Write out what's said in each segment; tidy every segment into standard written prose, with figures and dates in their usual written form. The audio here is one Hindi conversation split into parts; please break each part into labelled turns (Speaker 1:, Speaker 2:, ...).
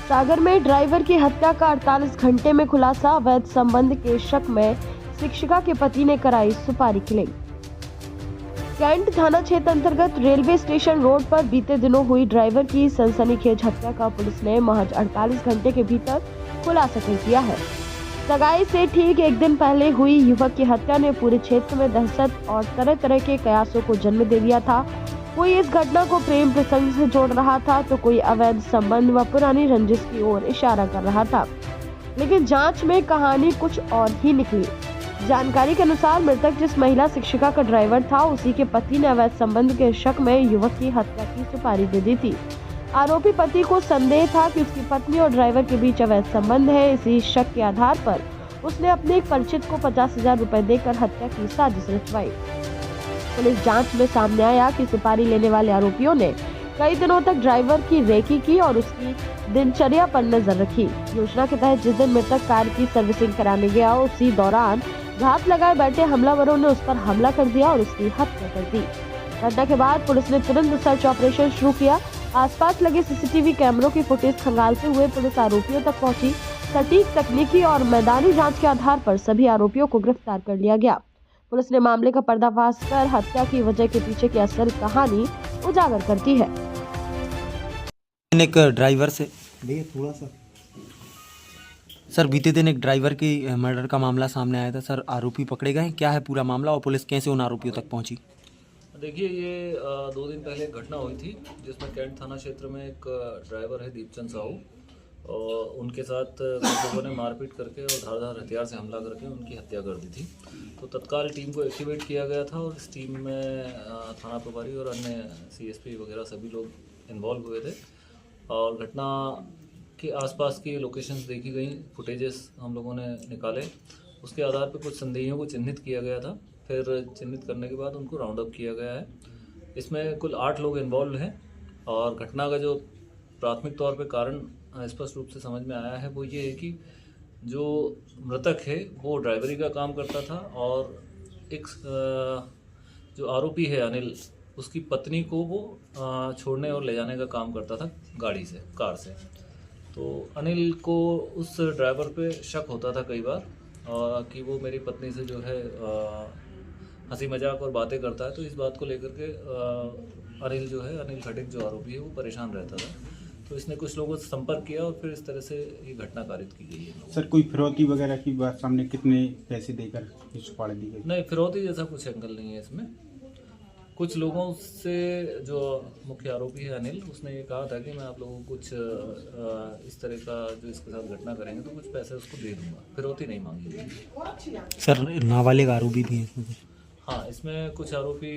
Speaker 1: सागर में ड्राइवर की हत्या का 48 घंटे में खुलासा। अवैध संबंध के शक में शिक्षिका के पति ने कराई सुपारी किलिंग। कैंट थाना क्षेत्र अंतर्गत रेलवे स्टेशन रोड पर बीते दिनों हुई ड्राइवर की सनसनीखेज हत्या का पुलिस ने महज 48 घंटे के भीतर खुलासा कर दिया है। सगाई से ठीक एक दिन पहले हुई युवक की हत्या ने पूरे क्षेत्र में दहशत और तरह तरह के कयासों को जन्म दे दिया था। कोई इस घटना को प्रेम प्रसंग से जोड़ रहा था तो कोई अवैध संबंध व पुरानी रंजिश की ओर इशारा कर रहा था, लेकिन जांच में कहानी कुछ और ही निकली। जानकारी के अनुसार मृतक जिस महिला शिक्षिका का ड्राइवर था, उसी के पति ने अवैध संबंध के शक में युवक की हत्या की सुपारी दे दी थी। आरोपी पति को संदेह था कि उसकी पत्नी और ड्राइवर के बीच अवैध संबंध है। इसी शक के आधार पर उसने अपने एक परिचित को 50,000 रुपए देकर हत्या की साजिश रचवाई। पुलिस जांच में सामने आया कि सुपारी लेने वाले आरोपियों ने कई दिनों तक ड्राइवर की रेकी की और उसकी दिनचर्या पर नजर रखी। योजना के तहत जिस दिन मृतक कार की सर्विसिंग कराने गया, उसी दौरान घात लगाए बैठे हमलावरों ने उस पर हमला कर दिया और उसकी हत्या कर दी। घटना के बाद पुलिस ने तुरंत सर्च ऑपरेशन शुरू किया। आसपास लगे सीसीटीवी कैमरों की फुटेज खंगालते हुए पुलिस आरोपियों तक पहुंची। सटीक तकनीकी और मैदानी जांच के आधार पर सभी आरोपियों को गिरफ्तार कर लिया गया। पुलिस ने मामले का पर्दाफाश कर हत्या की वजह के पीछे की असल कहानी उजागर करती है।
Speaker 2: एक ड्राइवर से
Speaker 3: भैया थोड़ा सा
Speaker 2: सर, बीते दिन एक ड्राइवर की मर्डर का मामला सामने आया था सर। आरोपी पकड़े गए, क्या है पूरा मामला और पुलिस कैसे उन आरोपियों तक पहुंची?
Speaker 4: देखिए, ये 2 दिन पहले एक घटना हुई थी जिसमें कैंट थाना क्षेत्र में एक ड्राइवर है दीपचंद साहू, और उनके साथ कुछ लोगों ने मारपीट करके और धारदार हथियार से हमला करके उनकी हत्या कर दी थी। तो तत्काल टीम को एक्टिवेट किया गया था और इस टीम में थाना प्रभारी और अन्य सीएसपी वगैरह सभी लोग इन्वॉल्व हुए थे और घटना के आसपास की लोकेशंस देखी गई, फुटेजेस हम लोगों ने निकाले। उसके आधार पर कुछ संदेहियों को चिन्हित किया गया था। फिर चिन्हित करने के बाद उनको राउंड अप किया गया है। इसमें कुल 8 लोग इन्वॉल्व हैं और घटना का जो प्राथमिक तौर पे कारण स्पष्ट रूप से समझ में आया है वो ये है कि जो मृतक है वो ड्राइवरी का काम करता था और एक जो आरोपी है अनिल, उसकी पत्नी को वो छोड़ने और ले जाने का काम करता था गाड़ी से, कार से। तो अनिल को उस ड्राइवर पे शक होता था कई बार कि वो मेरी पत्नी से जो है हंसी मजाक और बातें करता है। तो इस बात को लेकर के अनिल खटिक जो आरोपी है वो परेशान रहता था। तो इसने कुछ लोगों से संपर्क किया और फिर इस तरह से ये घटना कारित की गई है।
Speaker 3: सर, कोई फिरौती वगैरह की बात सामने, कितने पैसे देकर सुपारी दी गई?
Speaker 4: नहीं, फिरौती जैसा कुछ एंगल नहीं है इसमें। कुछ लोगों से जो मुख्य आरोपी है अनिल, उसने ये कहा था कि मैं आप लोगों को कुछ इस तरह का जो इसके साथ घटना करेंगे तो कुछ पैसे उसको दे दूंगा, फिरौती नहीं मांगी।
Speaker 2: सर, नाबालिग आरोपी भी हैं?
Speaker 4: हाँ, इसमें कुछ आरोपी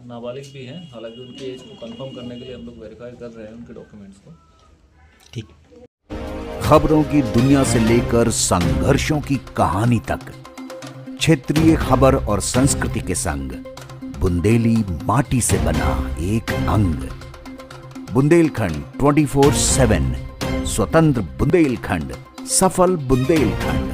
Speaker 4: नाबालिग भी हैं। हालांकि उनकी एज को कंफर्म करने के लिए हम लोग वेरीफाई कर रहे हैं उनके डॉक्यूमेंट्स को।
Speaker 2: ठीक।
Speaker 5: खबरों की दुनिया से लेकर संघर्षों की कहानी तक, क्षेत्रीय खबर और संस्कृति के संग बुंदेली माटी से बना एक अंग। बुंदेलखंड 24/7, स्वतंत्र बुंदेलखंड, सफल बुंदेलखंड।